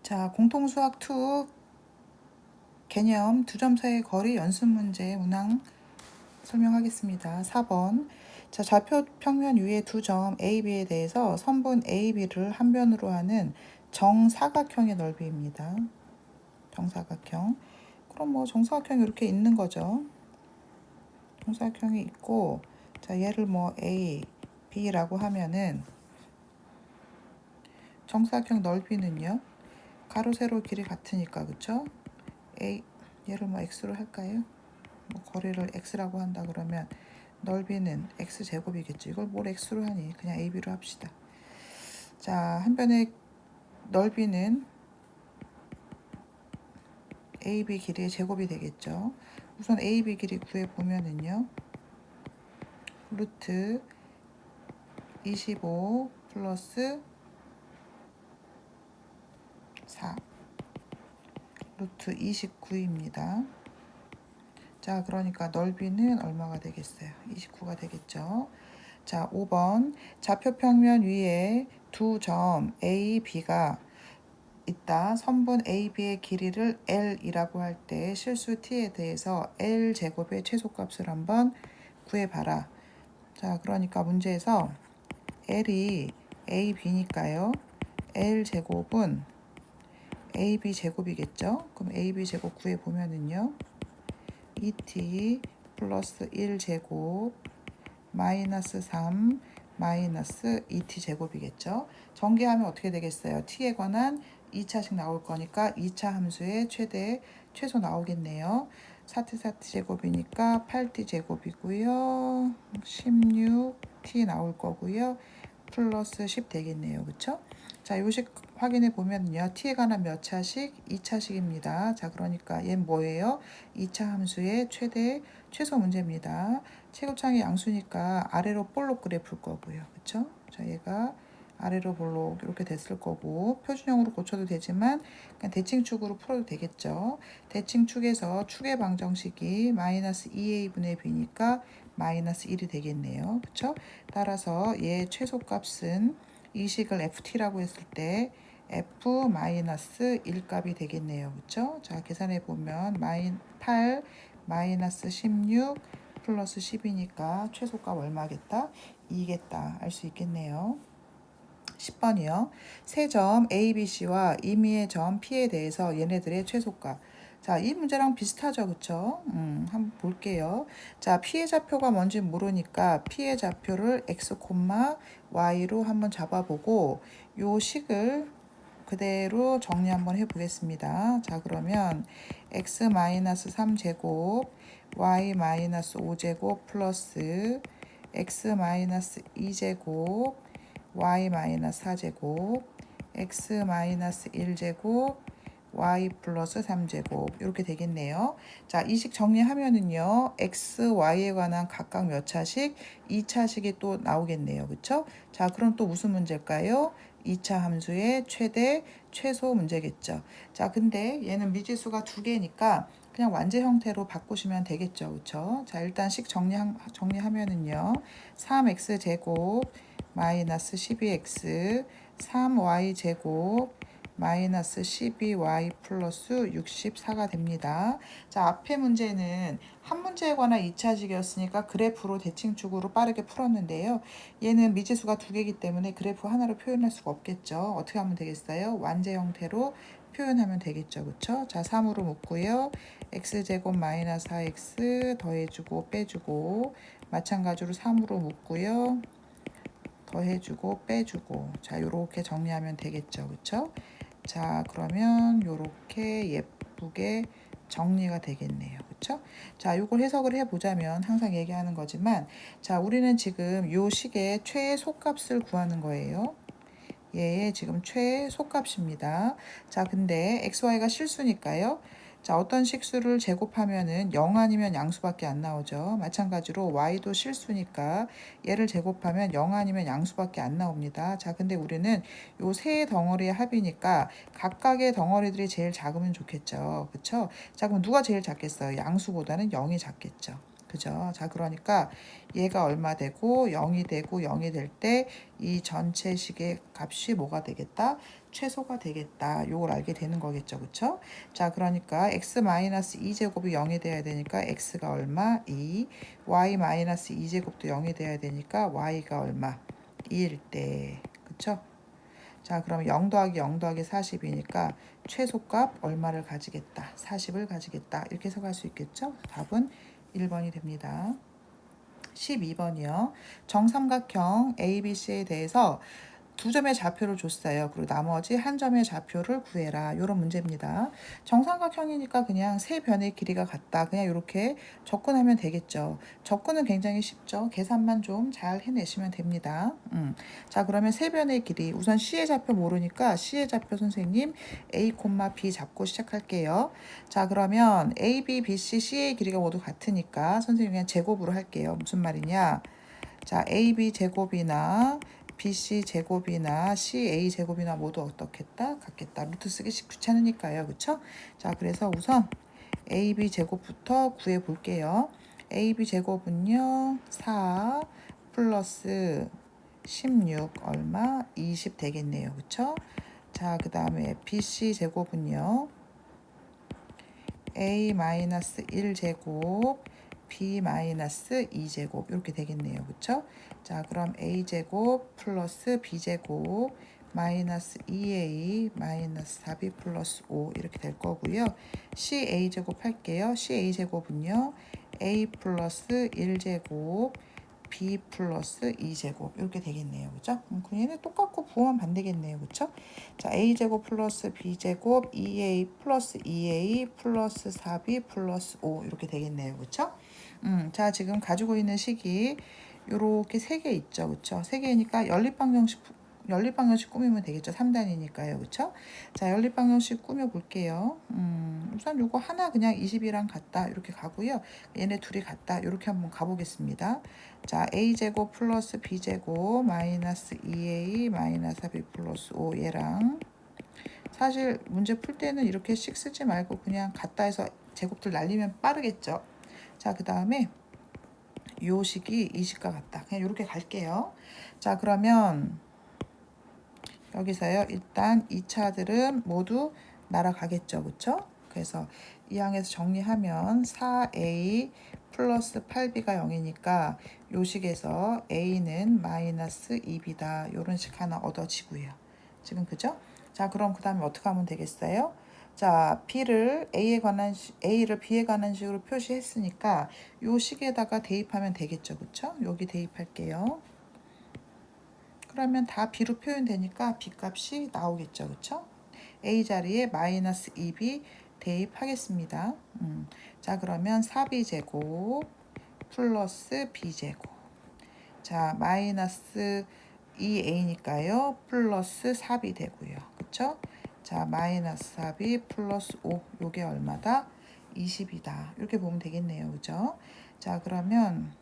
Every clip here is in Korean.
자, 공통수학 2 개념 두 점 사이의 거리 연습 문제 문항 설명하겠습니다. 4번. 자, 좌표 평면 위의 두 점 A, B에 대해서 선분 A, B를 한 변으로 하는 정사각형의 넓이입니다. 정사각형. 그럼 뭐 정사각형이 이렇게 있는 거죠. 정사각형이 있고, 자, 얘를 뭐 A, B라고 하면은 정사각형 넓이는요. 가로 세로 길이 같으니까, 그쵸? A, 얘를 뭐 X로 할까요? 뭐 거리를 X라고 한다 그러면 넓이는 X제곱이겠죠. 이걸 뭘 X로 하니? 그냥 AB로 합시다. 자, 한 변의 넓이는 AB 길이의 제곱이 되겠죠. 우선 AB 길이 구해보면은요. 루트 25 플러스 4 루트 29입니다. 자, 그러니까 넓이는 얼마가 되겠어요? 29가 되겠죠. 자, 5번. 좌표 평면 위에 두 점 A, B가 있다. 선분 AB의 길이를 L이라고 할 때 실수 T에 대해서 L제곱의 최소값을 한번 구해봐라. 자, 그러니까 문제에서 L이 AB니까요. L제곱은 AB제곱이겠죠. 그럼 AB제곱 구해보면은요. 2T 플러스 1제곱 마이너스 3 마이너스 2t 제곱이겠죠. 전개하면 어떻게 되겠어요? t에 관한 2차식 나올 거니까 2차 함수의 최소 나오겠네요. 4t 제곱이니까 8t 제곱이고요. 16t 나올 거고요. 플러스 10 되겠네요. 그쵸? 자, 요식 확인해 보면요. t에 관한 몇 차식? 2차식입니다. 자, 그러니까 얘는 뭐예요? 2차 함수의 최소 문제입니다. 체급창이 양수니까 아래로 볼록 그래프일 거고요. 그쵸? 자, 얘가 아래로 볼록 이렇게 됐을 거고, 표준형으로 고쳐도 되지만 그냥 대칭축으로 풀어도 되겠죠. 대칭축에서 축의 방정식이 마이너스 2a분의 b니까 마이너스 1이 되겠네요. 그쵸? 따라서 얘 최소값은 이 식을 ft라고 했을 때 f 마이너스 1 값이 되겠네요. 그쵸? 자, 계산해 보면 8 마이너스 16 플러스 10이니까 최소값 얼마겠다? 2겠다. 알 수 있겠네요. 10번이요. 세 점 ABC와 임의의 점 P에 대해서 얘네들의 최소값. 자, 이 문제랑 비슷하죠. 그쵸? 한번 볼게요. 자, P의 좌표가 뭔지 모르니까 P의 좌표를 X, Y로 한번 잡아보고 요 식을 그대로 정리 한번 해보겠습니다. 자, 그러면 x-3제곱 y-5제곱 플러스 x-2제곱 y-4제곱 x-1제곱 y 플러스 3제곱 이렇게 되겠네요. 자, 이 식 정리하면은요. x, y에 관한 각각 몇 차식? 2차식이 또 나오겠네요. 그쵸? 자, 그럼 또 무슨 문제일까요? 2차 함수의 최소 문제겠죠. 자, 근데 얘는 미지수가 두 개니까 그냥 완제 형태로 바꾸시면 되겠죠. 그쵸? 자, 일단 식 정리하면은요. 3x 제곱 마이너스 12x 3y 제곱 마이너스 12y 플러스 64가 됩니다. 자, 앞에 문제는 한 문제에 관한 2차식이었으니까 그래프로 대칭축으로 빠르게 풀었는데요. 얘는 미지수가 두 개이기 때문에 그래프 하나로 표현할 수가 없겠죠. 어떻게 하면 되겠어요? 완제 형태로 표현하면 되겠죠. 그쵸? 자, 3으로 묶고요. x제곱 마이너스 4x 더해주고 빼주고 마찬가지로 3으로 묶고요. 더해주고 빼주고 자, 요렇게 정리하면 되겠죠. 그쵸? 자, 그러면 요렇게 예쁘게 정리가 되겠네요. 그쵸? 자, 요걸 해석을 해보자면 항상 얘기하는 거지만 자, 우리는 지금 요 식의 최소값을 구하는 거예요. 얘의 지금 최소값입니다. 자, 근데 xy가 실수니까요. 자, 어떤 식수를 제곱하면은 0 아니면 양수밖에 안 나오죠. 마찬가지로 y도 실수니까 얘를 제곱하면 0 아니면 양수밖에 안 나옵니다. 자, 근데 우리는 요 세 덩어리의 합이니까 각각의 덩어리들이 제일 작으면 좋겠죠. 그쵸? 자, 그럼 누가 제일 작겠어요? 양수보다는 0이 작겠죠. 그죠? 자, 그러니까 얘가 얼마 되고 0이 되고 0이 될 때 이 전체 식의 값이 뭐가 되겠다? 최소가 되겠다. 요걸 알게 되는 거겠죠. 그쵸? 자, 그러니까 x-2제곱이 0이 돼야 되니까 x가 얼마? 2. y-2제곱도 0이 돼야 되니까 y가 얼마? 2일 때. 그쵸? 자, 그럼 0 더하기 0 더하기 40이니까 최소값 얼마를 가지겠다? 40을 가지겠다. 이렇게 해석할 수 있겠죠? 답은 1번이 됩니다. 12번이요. 정삼각형 ABC에 대해서 두 점의 좌표를 줬어요. 그리고 나머지 한 점의 좌표를 구해라. 이런 문제입니다. 정삼각형이니까 그냥 세 변의 길이가 같다. 그냥 이렇게 접근하면 되겠죠. 접근은 굉장히 쉽죠. 계산만 좀 잘 해내시면 됩니다. 자, 그러면 세 변의 길이. 우선 C의 좌표 모르니까 C의 좌표 선생님 A, B 잡고 시작할게요. 자, 그러면 A, B, B, C, C의 길이가 모두 같으니까 선생님 그냥 제곱으로 할게요. 무슨 말이냐. 자, AB 제곱이나 BC 제곱이나 CA 제곱이나 모두 어떻겠다? 같겠다. 루트 쓰기 귀찮으니까요. 그쵸? 자, 그래서 우선 AB 제곱부터 구해 볼게요. AB 제곱은요. 4 플러스 16 얼마? 20 되겠네요. 그쵸? 자, 그 다음에 BC 제곱은요. A-1 제곱 B-2 제곱 이렇게 되겠네요. 그쵸? 자, 그럼 A 제곱 플러스 B 제곱 마이너스 2A 마이너스 4B 플러스 5 이렇게 될 거고요. CA 제곱 할게요. CA 제곱은요. A 플러스 1 제곱 B 플러스 2제곱 이렇게 되겠네요. 그죠? 그럼 얘는 똑같고 부호만 반대겠네요. 그쵸? 자, A제곱 플러스 B제곱 2A 플러스 2A 플러스 4B 플러스 5 이렇게 되겠네요. 그쵸? 자, 지금 가지고 있는 식이 요렇게 3개 있죠. 그쵸? 3개니까 연립방정식 꾸미면 되겠죠. 3단이니까요. 그쵸? 자, 연립방정식 꾸며 볼게요. 우선 요거 하나 그냥 20이랑 같다. 이렇게 가고요. 얘네 둘이 같다. 이렇게 한번 가보겠습니다. 자, A제곱 플러스 B제곱 마이너스 2A 마이너스 4B 플러스 5 얘랑 사실 문제 풀 때는 이렇게 씩 쓰지 말고 그냥 같다 해서 제곱들 날리면 빠르겠죠. 자, 그 다음에 요 식이 이 식과 같다. 그냥 이렇게 갈게요. 자, 그러면 여기서요. 일단 2차들은 모두 날아가겠죠. 그쵸? 그래서 이 항에서 정리하면 4A 플러스 8B가 0이니까 요 식에서 A는 마이너스 2B다. 요런 식 하나 얻어지고요. 지금 그죠? 자, 그럼 그 다음에 어떻게 하면 되겠어요? 자, A를 B에 관한 식으로 표시했으니까 요 식에다가 대입하면 되겠죠. 그쵸? 여기 대입할게요. 그러면 다 B로 표현되니까 B 값이 나오겠죠. 그쵸? A 자리에 마이너스 2B 대입하겠습니다. 자, 그러면 4B제곱 플러스 B제곱. 자, 마이너스 2A니까요. 플러스 4B 되고요. 그쵸? 자, 마이너스 4B 플러스 5. 요게 얼마다? 20이다. 이렇게 보면 되겠네요. 그죠? 자, 그러면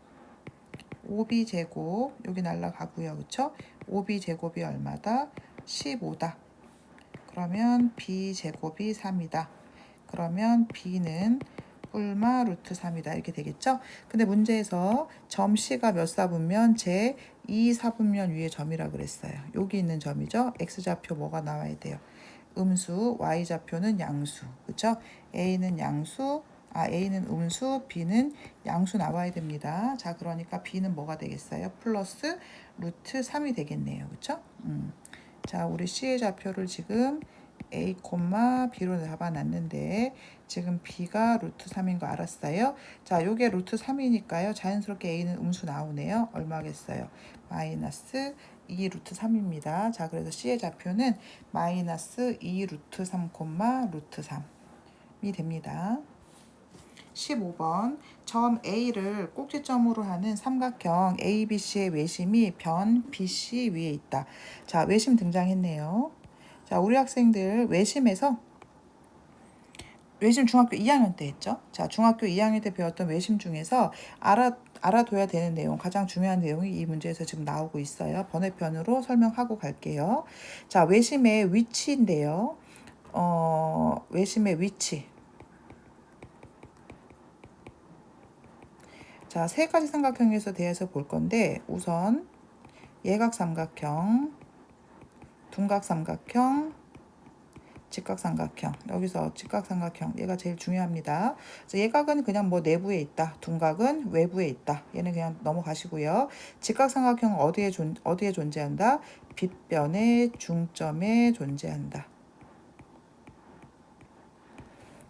5b 제곱 여기 날라가고요. 그쵸? 5b 제곱이 얼마다? 15다. 그러면 b 제곱이 3이다. 그러면 b는 뿔마 루트 3이다. 이렇게 되겠죠? 근데 문제에서 점 C가 몇 사분면 제 2사분면 위에 점이라 그랬어요. 여기 있는 점이죠. x좌표 뭐가 나와야 돼요? 음수, y좌표는 양수. 그쵸? A는 양수, A는 음수, B는 양수 나와야 됩니다. 자, 그러니까 B는 뭐가 되겠어요? 플러스 루트 3이 되겠네요. 그쵸? 자, 우리 C의 좌표를 지금 A, B로 잡아놨는데 지금 B가 루트 3인 거 알았어요? 자, 요게 루트 3이니까요. 자연스럽게 A는 음수 나오네요. 얼마겠어요? 마이너스 2 루트 3입니다. 자, 그래서 C의 좌표는 마이너스 2 루트 3, 루트 3이 됩니다. 15번 점 A를 꼭지점으로 하는 삼각형 ABC의 외심이 변 BC 위에 있다. 자, 외심 등장했네요. 자, 우리 학생들 외심에서 외심 중학교 2학년 때 했죠. 자, 중학교 2학년 때 배웠던 외심 중에서 알아둬야 되는 내용, 가장 중요한 내용이 이 문제에서 지금 나오고 있어요. 번외편으로 설명하고 갈게요. 자, 외심의 위치인데요. 외심의 위치. 자, 세 가지 삼각형에서 대해서 볼 건데 우선 예각삼각형, 둔각삼각형, 직각삼각형. 여기서 직각삼각형. 얘가 제일 중요합니다. 그래서 예각은 그냥 뭐 내부에 있다. 둔각은 외부에 있다. 얘는 그냥 넘어가시고요. 직각삼각형은 어디에 존재한다? 빗변의 중점에 존재한다.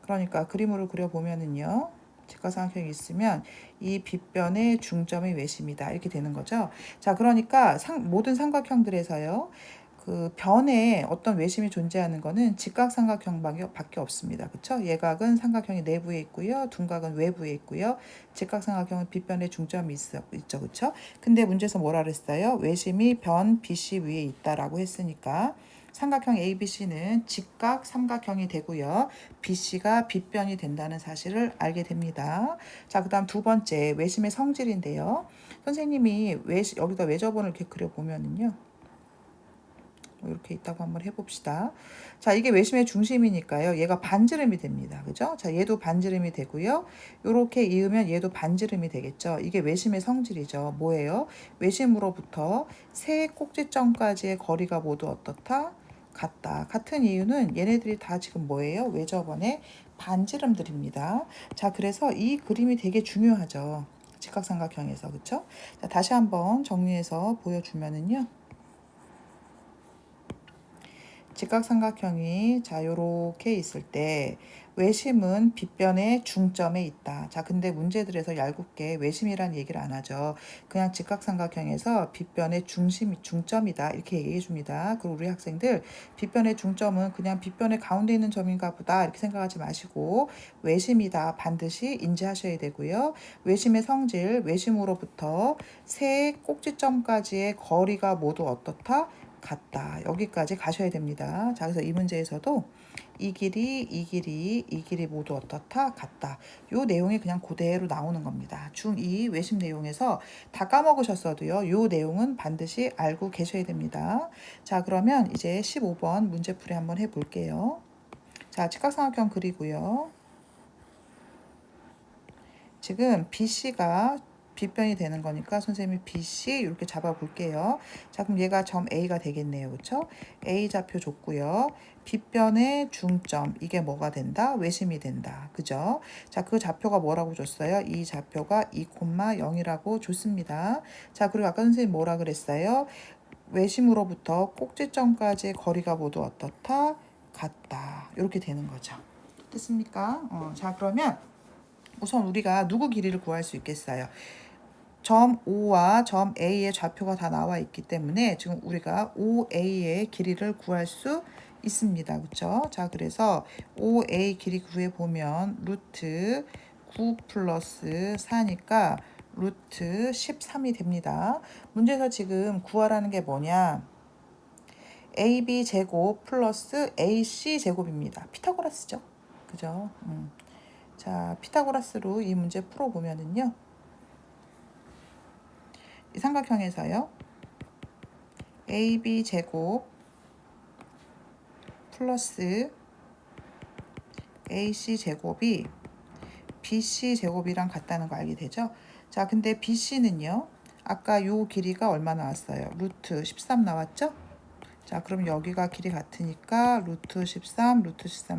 그러니까 그림으로 그려보면은요. 직각삼각형이 있으면 이 빗변의 중점이 외심이다. 이렇게 되는 거죠. 자, 그러니까 모든 삼각형들에서요. 그 변에 어떤 외심이 존재하는 거는 직각삼각형밖에 없습니다. 그렇죠? 예각은 삼각형이 내부에 있고요. 둔각은 외부에 있고요. 직각삼각형은 빗변의 중점이 있죠. 그렇죠? 근데 문제에서 뭐라 그랬어요? 외심이 변 BC 위에 있다라고 했으니까 삼각형 ABC는 직각 삼각형이 되고요. BC가 빗변이 된다는 사실을 알게 됩니다. 자, 그 다음 두 번째 외심의 성질인데요. 선생님이 여기다 외접원을 이렇게 그려보면은요. 이렇게 있다고 한번 해봅시다. 자, 이게 외심의 중심이니까요. 얘가 반지름이 됩니다. 그죠? 자, 얘도 반지름이 되고요. 이렇게 이으면 얘도 반지름이 되겠죠. 이게 외심의 성질이죠. 뭐예요? 외심으로부터 세 꼭지점까지의 거리가 모두 어떻다? 같다. 같은 이유는 얘네들이 다 지금 뭐예요? 외접원의 반지름들입니다. 자, 그래서 이 그림이 되게 중요하죠. 직각삼각형에서. 그쵸? 자, 다시 한번 정리해서 보여주면은요. 직각삼각형이 자 요렇게 있을 때 외심은 빗변의 중점에 있다. 자, 근데 문제들에서 얄궂게 외심이란 얘기를 안 하죠. 그냥 직각삼각형에서 빗변의 중점이다 이렇게 얘기해 줍니다. 그리고 우리 학생들 빗변의 중점은 그냥 빗변의 가운데 있는 점인가 보다 이렇게 생각하지 마시고 외심이다 반드시 인지하셔야 되고요. 외심의 성질, 외심으로부터 세 꼭지점까지의 거리가 모두 어떻다? 같다. 여기까지 가셔야 됩니다. 자, 그래서 이 문제에서도 이 길이 모두 어떻다? 같다. 요 내용이 그냥 그대로 나오는 겁니다. 중2 외심 내용에서 다 까먹으셨어도요. 요 내용은 반드시 알고 계셔야 됩니다. 자, 그러면 이제 15번 문제풀이 한번 해볼게요. 자, 직각삼각형 그리고요. 지금 BC가 빗변이 되는 거니까 선생님이 BC 이렇게 잡아 볼게요. 자, 그럼 얘가 점 A가 되겠네요. 그렇죠? A 좌표 줬고요. 빗변의 중점 이게 뭐가 된다? 외심이 된다. 그죠? 자, 그 좌표가 뭐라고 줬어요? 이 좌표가 2,0이라고 줬습니다. 자, 그리고 아까 선생님 뭐라 그랬어요? 외심으로부터 꼭지점까지의 거리가 모두 어떻다? 같다. 이렇게 되는 거죠. 됐습니까? 자, 그러면 우선 우리가 누구 길이를 구할 수 있겠어요? 점 O와 점 A의 좌표가 다 나와 있기 때문에 지금 우리가 OA의 길이를 구할 수 있습니다. 그렇죠? 자, 그래서 OA 길이 구해보면 루트 9 플러스 4니까 루트 13이 됩니다. 문제에서 지금 구하라는 게 뭐냐? AB 제곱 플러스 AC 제곱입니다. 피타고라스죠. 그죠? 자, 피타고라스로 이 문제 풀어보면은요. 이 삼각형에서요. AB 제곱 플러스 AC 제곱이 BC 제곱이랑 같다는 거 알게 되죠? 자, 근데 BC는요. 아까 요 길이가 얼마 나왔어요? 루트 13 나왔죠? 자, 그럼 여기가 길이 같으니까 루트 13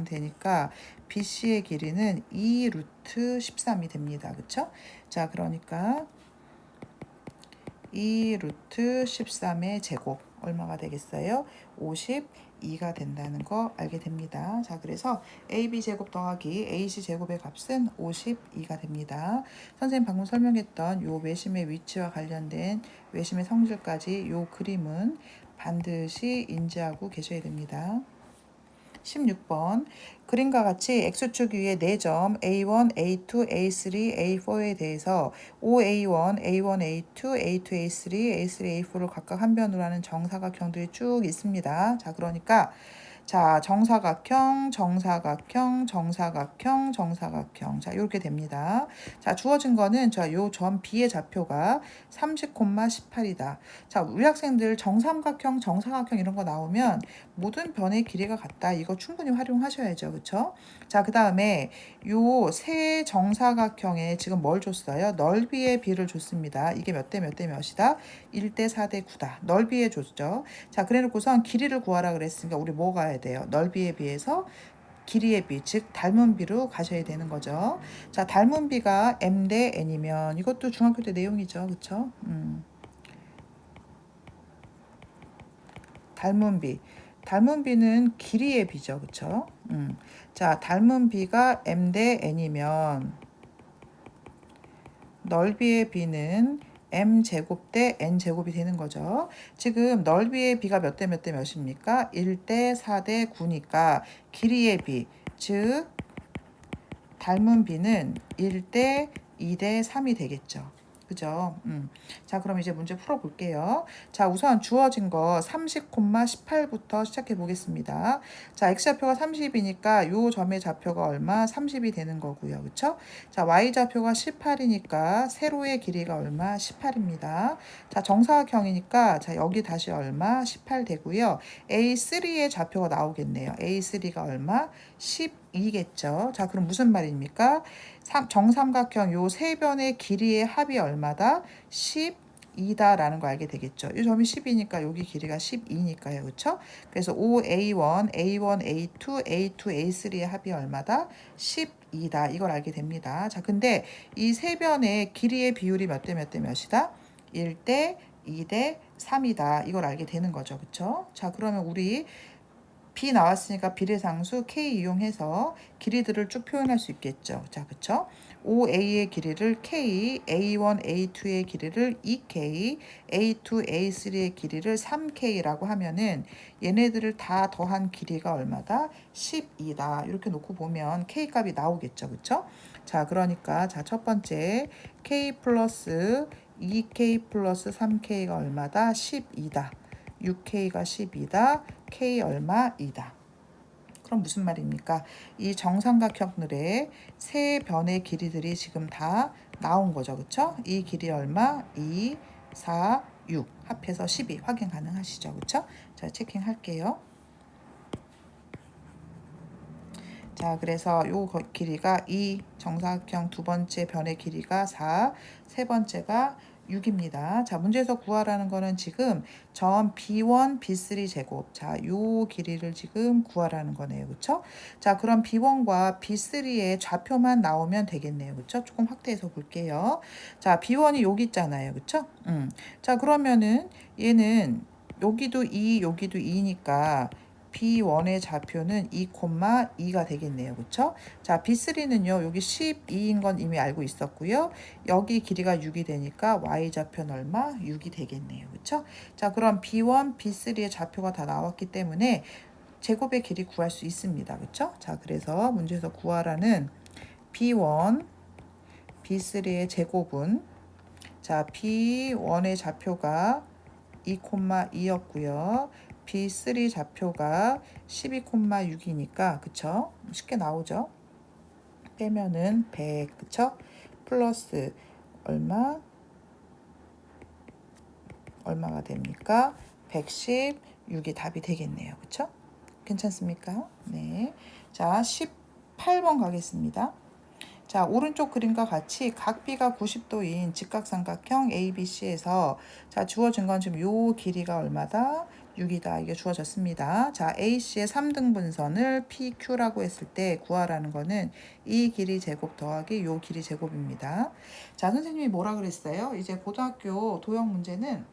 되니까 BC의 길이는 2 루트 13이 됩니다. 그쵸? 자, 그러니까 2 루트 13의 제곱 얼마가 되겠어요? 52가 된다는 거 알게 됩니다. 자, 그래서 AB 제곱 더하기 AC 제곱의 값은 52가 됩니다. 선생님 방금 설명했던 요 외심의 위치와 관련된 외심의 성질까지 요 그림은 반드시 인지하고 계셔야 됩니다. 16번 그림과 같이 X축 위에 4점 A1, A2, A3, A4에 대해서 OA1, A1, A2, A2, A3, A3, A4를 각각 한 변으로 하는 정사각형들이 쭉 있습니다. 자, 그러니까 자, 정사각형. 자, 이렇게 됩니다. 자, 주어진 거는 요 점 B의 좌표가 30,18이다. 자, 우리 학생들 정삼각형, 정사각형 이런 거 나오면 모든 변의 길이가 같다. 이거 충분히 활용하셔야죠. 그쵸? 자, 그 다음에 요 세 정사각형에 지금 뭘 줬어요? 넓이의 비를 줬습니다. 이게 몇 대 몇이다? 1대 4대 9다. 넓이에 줬죠. 자, 그래 놓고선 길이를 구하라 그랬으니까 우리 뭐가 가셔야 돼요. 넓이에 비해서 길이의 비, 즉 닮은 비로 가셔야 되는 거죠. 자, 닮은 비가 m 대 n이면 이것도 중학교 때 내용이죠. 그쵸? 닮은 비. 닮은 비는 길이의 비죠. 그쵸? 자, 닮은 비가 m 대 n이면 넓이의 비는 m 제곱 대 n 제곱이 되는 거죠. 지금 넓이의 비가 몇 대 몇 대 몇입니까? 1대 4대 9니까 길이의 비, 즉 닮은 비는 1대 2대 3이 되겠죠. 그죠? 자, 그럼 이제 문제 풀어볼게요. 자, 우선 주어진 거 30,18부터 시작해 보겠습니다. 자, x좌표가 30이니까 요 점의 좌표가 얼마? 30이 되는 거고요. 그쵸? 자, y좌표가 18이니까 세로의 길이가 얼마? 18입니다. 자, 정사각형이니까 자, 여기 다시 얼마? 18 되고요. A3의 좌표가 나오겠네요. A3가 얼마? 12겠죠. 자, 그럼 무슨 말입니까? 정삼각형 요 세 변의 길이의 합이 얼마다? 12다라는 거 알게 되겠죠. 이 점이 10이니까 여기 길이가 12니까요. 그쵸? 그래서 OA1, A1, A2, A2, A3의 합이 얼마다? 12다. 이걸 알게 됩니다. 자, 근데 이 세 변의 길이의 비율이 몇 대 몇 대 몇이다? 1대 2대 3이다. 이걸 알게 되는 거죠. 그쵸? 자, 그러면 우리 B 나왔으니까 비례상수 K 이용해서 길이들을 쭉 표현할 수 있겠죠. 자, 그쵸? OA의 길이를 K, A1, A2의 길이를 2K, A2, A3의 길이를 3K라고 하면은 얘네들을 다 더한 길이가 얼마다? 12다. 이렇게 놓고 보면 K 값이 나오겠죠. 그쵸? 자, 그러니까 자, 첫 번째 K 플러스 2K 플러스 3K가 얼마다? 12다. 6K가 12다. K 얼마? 2다. 그럼 무슨 말입니까? 이 정삼각형들의 세 변의 길이들이 지금 다 나온 거죠. 그쵸? 이 길이 얼마? 2, 4, 6 합해서 12 확인 가능하시죠. 그쵸? 자, 체킹할게요. 자, 그래서 요 길이가 2, 정사각형 두 번째 변의 길이가 4, 세 번째가 6입니다. 자, 문제에서 구하라는 거는 지금 점 B1, B3 제곱. 자, 요 길이를 지금 구하라는 거네요. 그쵸? 자, 그럼 B1과 B3의 좌표만 나오면 되겠네요. 그쵸? 조금 확대해서 볼게요. 자, B1이 여기 있잖아요. 그쵸? 자, 그러면은 얘는 여기도 2, 여기도 2니까 B1의 좌표는 2,2가 되겠네요. 그쵸? 자, B3는요, 여기 12인 건 이미 알고 있었고요. 여기 길이가 6이 되니까 Y좌표는 얼마? 6이 되겠네요. 그쵸? 자, 그럼 B1, B3의 좌표가 다 나왔기 때문에 제곱의 길이 구할 수 있습니다. 그쵸? 자, 그래서 문제에서 구하라는 B1, B3의 제곱은 자, B1의 좌표가 2,2였고요. B3 좌표가 12,6이니까 그쵸? 쉽게 나오죠? 빼면은 100 그쵸? 플러스 얼마가 됩니까? 116이 답이 되겠네요. 그쵸? 괜찮습니까? 네. 자, 18번 가겠습니다. 자, 오른쪽 그림과 같이 각비가 90도인 직각삼각형 ABC에서 자, 주어진 건 지금 요 길이가 얼마다? 6이다. 이게 주어졌습니다. 자, AC의 3등분선을 PQ라고 했을 때 구하라는 거는 이 길이 제곱 더하기 요 길이 제곱입니다. 자, 선생님이 뭐라 그랬어요? 이제 고등학교 도형 문제는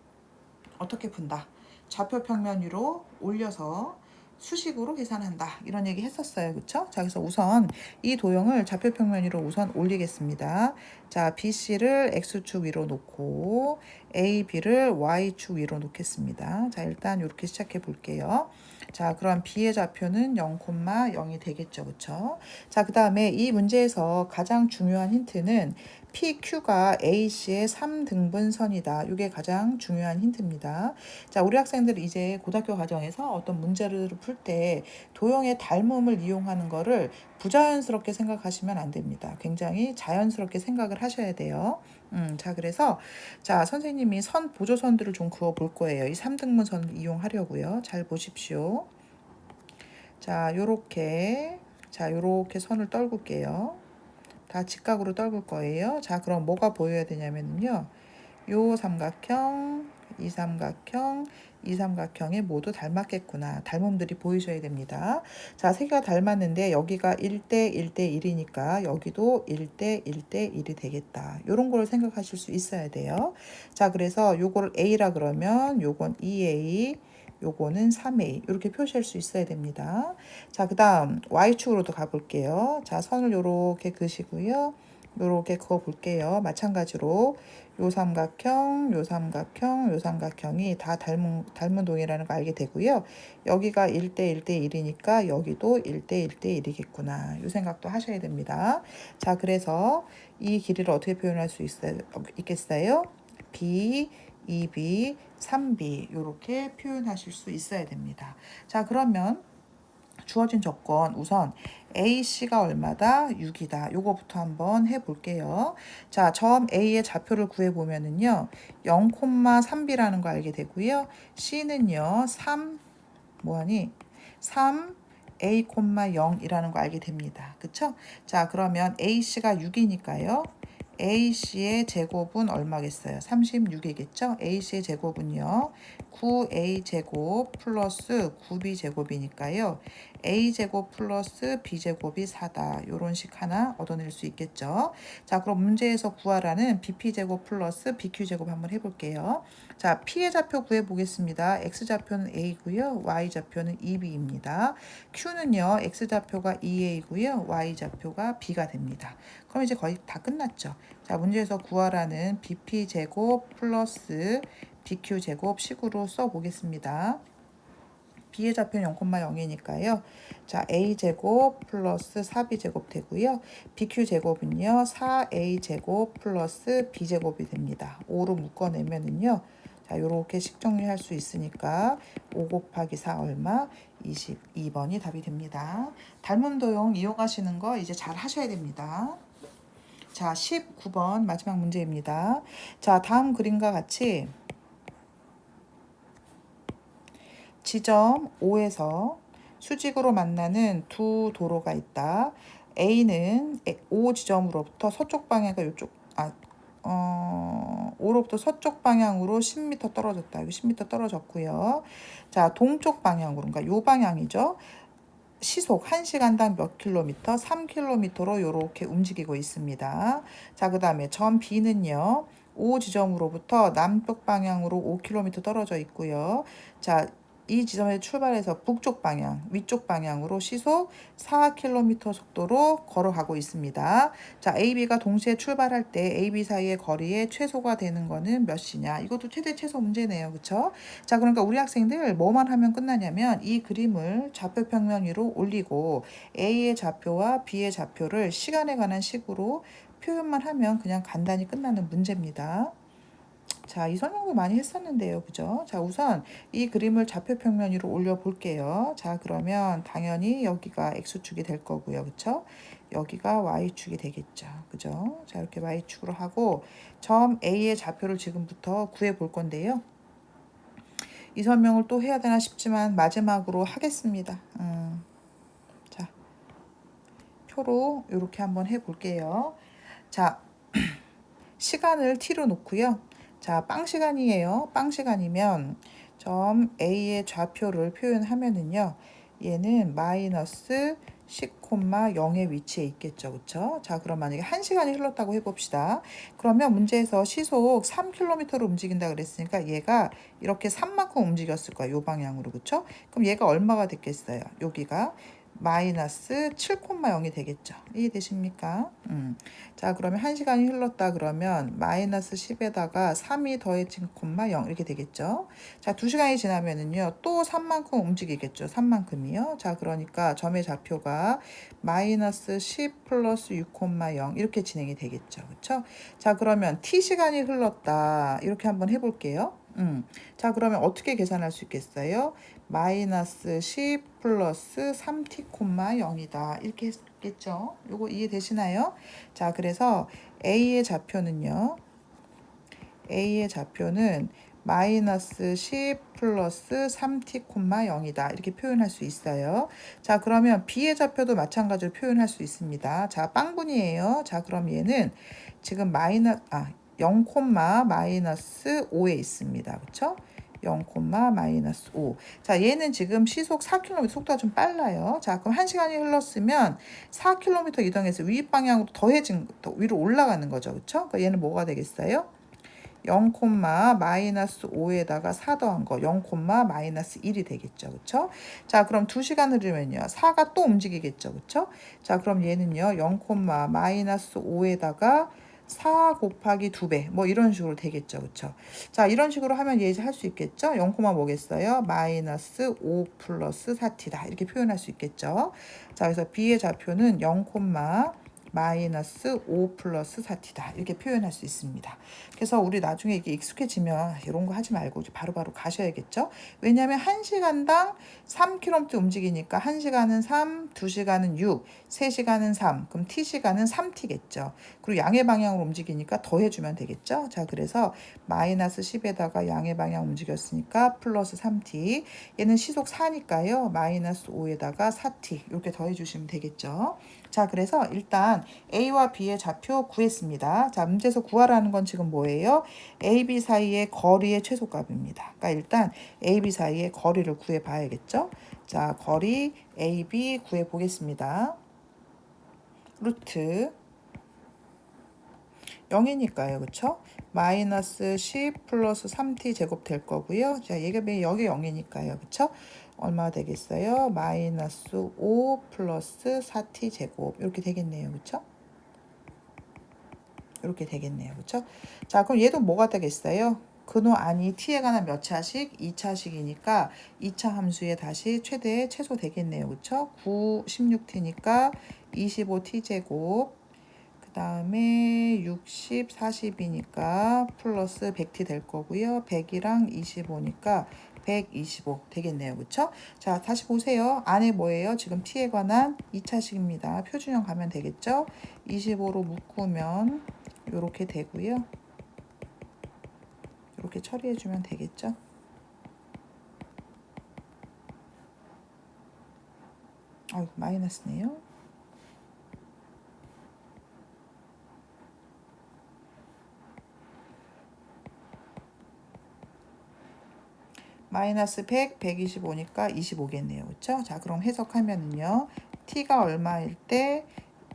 어떻게 푼다? 좌표 평면 위로 올려서 수식으로 계산한다. 이런 얘기 했었어요. 그쵸? 자, 그래서 우선 이 도형을 좌표 평면 위로 우선 올리겠습니다. 자, BC를 X축 위로 놓고 AB를 Y축 위로 놓겠습니다. 자, 일단 이렇게 시작해 볼게요. 자, 그럼 B의 좌표는 0,0이 되겠죠. 그쵸? 자, 그 다음에 이 문제에서 가장 중요한 힌트는 PQ가 AC의 3등분선이다. 이게 가장 중요한 힌트입니다. 자, 우리 학생들이 이제 고등학교 과정에서 어떤 문제를 풀 때 도형의 닮음을 이용하는 거를 부자연스럽게 생각하시면 안 됩니다. 굉장히 자연스럽게 생각을 하셔야 돼요. 자, 그래서 자, 선생님이 보조선들을 좀 그어 볼 거예요. 이 3등분선을 이용하려고요. 잘 보십시오. 자, 요렇게 선을 떨굴게요. 다 직각으로 떨굴 거예요. 자, 그럼 뭐가 보여야 되냐면요. 요 삼각형, 이 삼각형, 이 삼각형이 모두 닮았겠구나. 닮음들이 보이셔야 됩니다. 자, 세 개가 닮았는데 여기가 1대 1대 1이니까 여기도 1대 1대 1이 되겠다. 이런 걸 생각하실 수 있어야 돼요. 자, 그래서 요거를 A라 그러면 요건 2A, 요거는 3A 이렇게 표시할 수 있어야 됩니다. 자, 그 다음 Y축으로도 가볼게요. 자, 선을 요렇게 그시고요. 요렇게 그어 볼게요. 마찬가지로 요 삼각형, 요 삼각형, 요 삼각형이 다 닮은 동이라는 거 알게 되고요. 여기가 1대 1대 1이니까 여기도 1대 1대 1이겠구나. 요 생각도 하셔야 됩니다. 자, 그래서 이 길이를 어떻게 표현할 수 있겠어요? B, 2B, 3B 이렇게 표현하실 수 있어야 됩니다. 자, 그러면 주어진 조건 우선 AC가 얼마다? 6이다. 요거부터 한번 해볼게요. 자, 점 A의 좌표를 구해보면은요. 0,3B라는 거 알게 되고요. C는요. 3 뭐하니? 3 A,0이라는 거 알게 됩니다. 그쵸? 자, 그러면 AC가 6이니까요. AC의 제곱은 얼마겠어요? 36이겠죠? AC의 제곱은요. 9A 제곱 플러스 9B 제곱이니까요. A 제곱 플러스 B 제곱이 4다. 요런 식 하나 얻어낼 수 있겠죠? 자, 그럼 문제에서 구하라는 BP 제곱 플러스 BQ 제곱 한번 해볼게요. 자, P의 좌표 구해보겠습니다. X 좌표는 A고요. Y 좌표는 2B입니다. Q는요. X 좌표가 2A고요. Y 좌표가 B가 됩니다. 그럼 이제 거의 다 끝났죠. 자, 문제에서 구하라는 BP 제곱 플러스 BQ 제곱 식으로 써보겠습니다. B의 좌표는 0,0이니까요. 자, A 제곱 플러스 4B 제곱 되고요. BQ 제곱은요. 4A 제곱 플러스 B 제곱이 됩니다. 5로 묶어내면은요. 자, 요렇게 식정리할 수 있으니까 5 곱하기 4 얼마? 22번이 답이 됩니다. 닮은 도형 이용하시는 거 이제 잘 하셔야 됩니다. 자, 19번 마지막 문제입니다. 자, 다음 그림과 같이 지점 O에서 수직으로 만나는 두 도로가 있다. A는 O 지점으로부터 서쪽 방향과 요쪽 O로부터 서쪽 방향으로 10m 떨어졌다. 여기 10m 떨어졌고요. 자, 동쪽 방향으로 그러니까 요 방향이죠. 시속 1시간당 몇 킬로미터? 3km로 이렇게 움직이고 있습니다. 자, 그 다음에 점 B는요. O 지점으로부터 남쪽 방향으로 5km 떨어져 있고요. 자, 이 지점에서 출발해서 북쪽 방향, 위쪽 방향으로 시속 4km 속도로 걸어가고 있습니다. 자, AB가 동시에 출발할 때 AB 사이의 거리의 최소가 되는 거는 몇이냐? 이것도 최대 최소 문제네요. 그쵸? 자, 그러니까 우리 학생들 뭐만 하면 끝나냐면 이 그림을 좌표 평면 위로 올리고 A의 좌표와 B의 좌표를 시간에 관한 식으로 표현만 하면 그냥 간단히 끝나는 문제입니다. 자, 이 설명도 많이 했었는데요. 그죠? 자, 우선 이 그림을 좌표 평면 위로 올려 볼게요. 자, 그러면 당연히 여기가 X축이 될 거고요. 그쵸? 여기가 Y축이 되겠죠. 그죠? 자, 이렇게 Y축으로 하고 점 A의 좌표를 지금부터 구해 볼 건데요. 이 설명을 또 해야 되나 싶지만 마지막으로 하겠습니다. 자, 표로 이렇게 한번 해 볼게요. 자, 시간을 t로 놓고요. 자, 빵 시간이에요. 빵 시간이면 점 A의 좌표를 표현하면은요. 얘는 마이너스 10,0의 위치에 있겠죠. 그쵸? 자, 그럼 만약에 1시간이 흘렀다고 해봅시다. 그러면 문제에서 시속 3km로 움직인다 그랬으니까 얘가 이렇게 3만큼 움직였을 거예요. 요 방향으로. 그쵸? 그럼 얘가 얼마가 됐겠어요? 여기가 마이너스 7,0이 되겠죠. 이해되십니까? 자, 그러면 1시간이 흘렀다 그러면 마이너스 10에다가 3이 더해진 0 이렇게 되겠죠. 자, 2시간이 지나면은요. 또 3만큼 움직이겠죠. 3만큼이요. 자, 그러니까 점의 좌표가 마이너스 10 플러스 6,0 이렇게 진행이 되겠죠. 그쵸? 자, 그러면 t시간이 흘렀다. 이렇게 한번 해볼게요. 자, 그러면 어떻게 계산할 수 있겠어요? 마이너스 10 플러스 3t,0이다. 이렇게 했겠죠? 요거 이해되시나요? 자, 그래서 A의 좌표는요. A의 좌표는 마이너스 10 플러스 3t,0이다. 이렇게 표현할 수 있어요. 자, 그러면 B의 좌표도 마찬가지로 표현할 수 있습니다. 자, 빵분이에요. 자, 그럼 얘는 지금 0, 마이너스 5에 있습니다. 그쵸? 0, 마이너스 5. 자, 얘는 지금 시속 4km 속도가 좀 빨라요. 자, 그럼 1시간이 흘렀으면 4km 이동해서 위 방향으로 더 위로 올라가는 거죠. 그쵸? 그러니까 얘는 뭐가 되겠어요? 0, 마이너스 5에다가 4 더한 거 0, 마이너스 1이 되겠죠. 그쵸? 자, 그럼 2시간 흐르면요. 4가 또 움직이겠죠. 그쵸? 자, 그럼 얘는요. 0, 마이너스 5에다가 4 곱하기 2배 뭐 이런 식으로 되겠죠. 그쵸? 자, 이런 식으로 하면 얘 할 수 있겠죠? 0, 뭐겠어요? 마이너스 5 플러스 4t다. 이렇게 표현할 수 있겠죠. 자, 그래서 B의 좌표는 0, 마이너스 5 플러스 4t다. 이렇게 표현할 수 있습니다. 그래서 우리 나중에 이게 익숙해지면 이런 거 하지 말고 바로바로 가셔야겠죠. 왜냐하면 1시간당 3km 움직이니까 1시간은 3, 2시간은 6, 3시간은 3, 그럼 t시간은 3t겠죠. 그리고 양의 방향으로 움직이니까 더해주면 되겠죠. 자, 그래서 마이너스 10에다가 양의 방향 움직였으니까 플러스 3t. 얘는 시속 4니까요. 마이너스 5에다가 4t 이렇게 더해주시면 되겠죠. 자, 그래서 일단 A와 B의 좌표 구했습니다. 자, 문제에서 구하라는 건 지금 뭐예요? A, B 사이의 거리의 최소값입니다. 그러니까 일단 A, B 사이의 거리를 구해 봐야겠죠? 자, 거리 A, B 구해 보겠습니다. 루트 0이니까요. 그쵸? 마이너스 10 플러스 3t 제곱 될 거고요. 자, 얘가 여기 0이니까요. 그쵸? 얼마 되겠어요? 마이너스 5 플러스 4t 제곱 이렇게 되겠네요. 그쵸? 이렇게 되겠네요. 그쵸? 자, 그럼 얘도 뭐가 되겠어요? 근호 안이 t에 관한 몇 차식? 2차식이니까 2차 함수에 다시 최대 최소 되겠네요. 그쵸? 9, 16t니까 25t 제곱 그 다음에 60, 40이니까 플러스 100t 될 거고요. 100이랑 25니까 125 되겠네요. 그쵸? 자, 다시 보세요. 안에 뭐예요? 지금 t에 관한 2차식입니다. 표준형 가면 되겠죠? 25로 묶으면 이렇게 되고요. 이렇게 처리해주면 되겠죠? 아이고, 마이너스네요. 마이너스 100, 125니까 25겠네요. 그쵸? 자, 그럼 해석하면은요. t가 얼마일 때?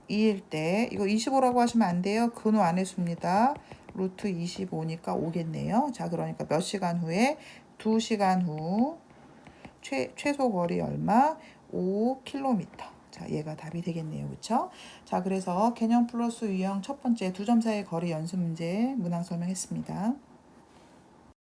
2일 때. 이거 25라고 하시면 안 돼요. 근호 안에 수입니다. 루트 25니까 5겠네요. 자, 그러니까 몇 시간 후에? 2시간 후. 최소 거리 얼마? 5km. 자, 얘가 답이 되겠네요. 그쵸? 자, 그래서 개념 플러스 유형 첫 번째 2점 사이의 거리 연습 문제 문항 설명했습니다.